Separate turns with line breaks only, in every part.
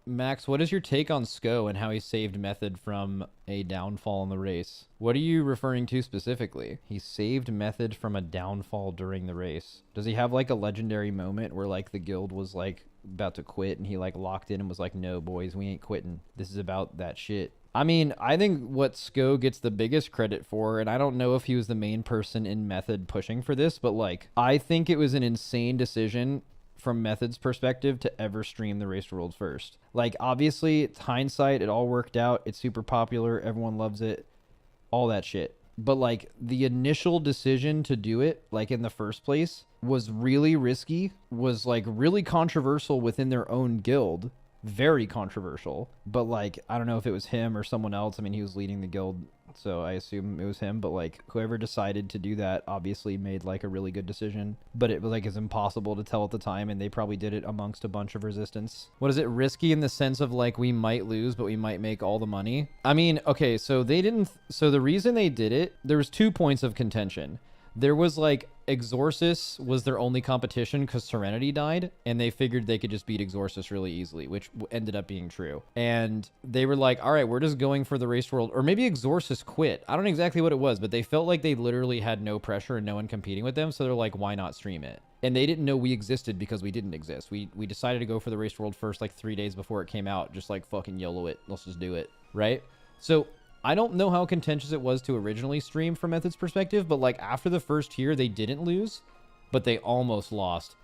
Max, what is your take on Sko and how he saved Method from a downfall in the race? What are you referring to specifically? He saved Method from a downfall during the race. Does he have like a legendary moment where like the guild was like about to quit and he like locked in and was like, no boys, we ain't quitting. This is about that shit. I mean, I think what Sko gets the biggest credit for, and I don't know if he was the main person in Method pushing for this, but like, I think it was an insane decision from Method's perspective to ever stream the Race World first. Like, obviously, it's hindsight, it all worked out, it's super popular, everyone loves it, all that shit. But like, the initial decision to do it, like in the first place, was really risky, was like really controversial within their own guild. Very controversial, but like, I don't know if it was him or someone else. I mean, he was leading the guild, so I assume it was him, but like, whoever decided to do that obviously made like a really good decision, but it was like, it's impossible to tell at the time, and they probably did it amongst a bunch of resistance. What is it, risky in the sense of like, we might lose, but we might make all the money? I mean, okay, so they didn't, so the reason they did it, there was 2 points of contention. There was like, Exorcist was their only competition because Serenity died, and they figured they could just beat Exorcist really easily, which ended up being true. And they were like, all right, we're just going for the Race World. Or maybe Exorcist quit. I don't know exactly what it was, but they felt like they literally had no pressure and no one competing with them, so they're like, why not stream it? And they didn't know we existed because we didn't exist. We decided to go for the Race World first like 3 days before it came out, just like fucking YOLO it. Let's just do it, right? So I don't know how contentious it was to originally stream from Method's perspective, but like after the first year, they didn't lose, but they almost lost.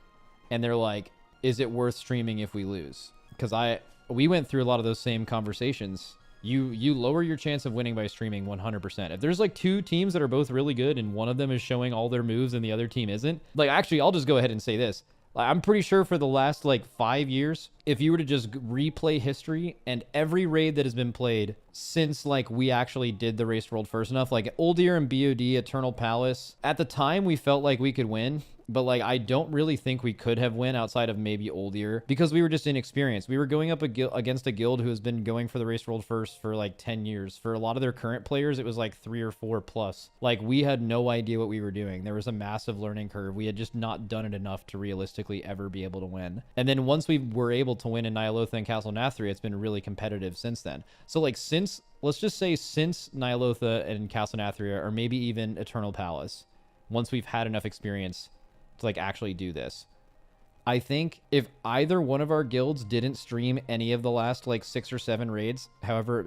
And they're like, is it worth streaming if we lose? Because we went through a lot of those same conversations. You lower your chance of winning by streaming 100%. If there's like 2 teams that are both really good and one of them is showing all their moves and the other team isn't, like, actually, I'll just go ahead and say this. I'm pretty sure for the last like 5 years, if you were to just replay history and every raid that has been played since like we actually did the Race World first enough, like Uldir and BOD, Eternal Palace, at the time we felt like we could win. But like, I don't really think we could have win outside of maybe Uldir because we were just inexperienced. We were going up against a guild who has been going for the Race World first for like 10 years. For a lot of their current players, it was like 3 or 4 plus. Like, we had no idea what we were doing. There was a massive learning curve. We had just not done it enough to realistically ever be able to win. And then once we were able to win in Nyalotha and Castle Nathria, it's been really competitive since then. So like, let's just say since Nyalotha and Castle Nathria, or maybe even Eternal Palace, once we've had enough experience to like actually do this, I think if either one of our guilds didn't stream any of the last like 6 or 7 raids, however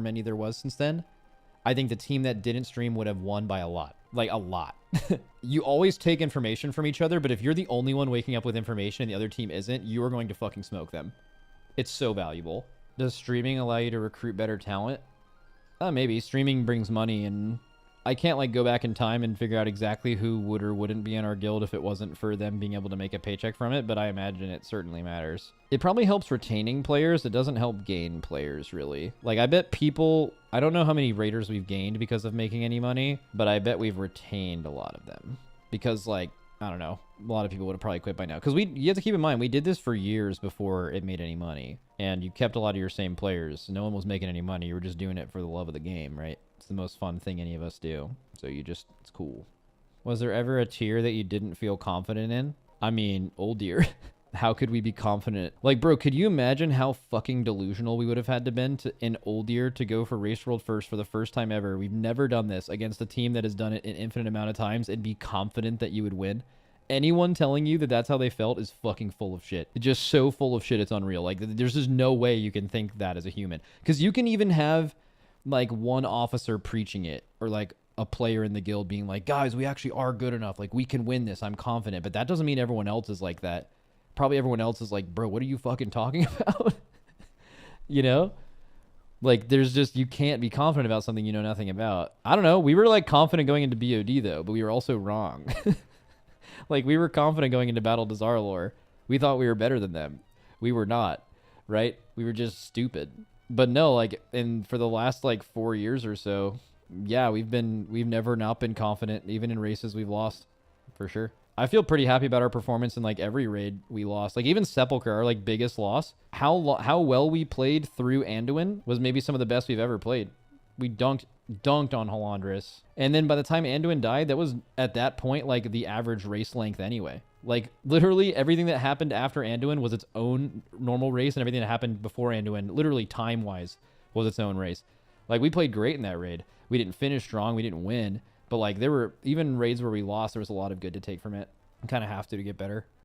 many there was since then, I think the team that didn't stream would have won by a lot. Like, a lot. You always take information from each other, but if you're the only one waking up with information and the other team isn't, you are going to fucking smoke them. It's so valuable. Does streaming allow you to recruit better talent? Maybe. Streaming brings money, and I can't like go back in time and figure out exactly who would or wouldn't be in our guild if it wasn't for them being able to make a paycheck from it, but I imagine it certainly matters. It probably helps retaining players. It doesn't help gain players, really. Like, I bet people, I don't know how many raiders we've gained because of making any money, but I bet we've retained a lot of them. Because, like, I don't know, a lot of people would have probably quit by now. Because you have to keep in mind, we did this for years before it made any money. And you kept a lot of your same players. No one was making any money. You were just doing it for the love of the game, right? It's the most fun thing any of us do. So it's cool. Was there ever a tier that you didn't feel confident in? I mean, Uldir. How could we be confident? Like, bro, could you imagine how fucking delusional we would have had to been in Uldir to go for Race World first for the first time ever? We've never done this against a team that has done it an infinite amount of times and be confident that you would win. Anyone telling you that that's how they felt is fucking full of shit. It's just so full of shit, it's unreal. Like, there's just no way you can think that as a human. Because you can even have like one officer preaching it, or like a player in the guild being like, guys, we actually are good enough, like we can win this, I'm confident. But that doesn't mean everyone else is like that. Probably everyone else is like, bro, what are you fucking talking about? You know, like, there's just, you can't be confident about something you know nothing about. I don't know, we were like confident going into BOD though, but we were also wrong. Like, we were confident going into Battle to Zarlor. We thought we were better than them. We were not, right? We were just stupid. But no, like, and for the last like 4 years or so, yeah, we've never not been confident, even in races we've lost, for sure. I feel pretty happy about our performance in like every raid we lost. Like, even Sepulchre, our like biggest loss, how well we played through Anduin was maybe some of the best we've ever played. We dunked on Halandris. And then by the time Anduin died, that was at that point like the average race length anyway. Like, literally everything that happened after Anduin was its own normal race, and everything that happened before Anduin, literally time-wise, was its own race. Like, we played great in that raid. We didn't finish strong. We didn't win. But, like, there were even raids where we lost, there was a lot of good to take from it. You kind of have to get better.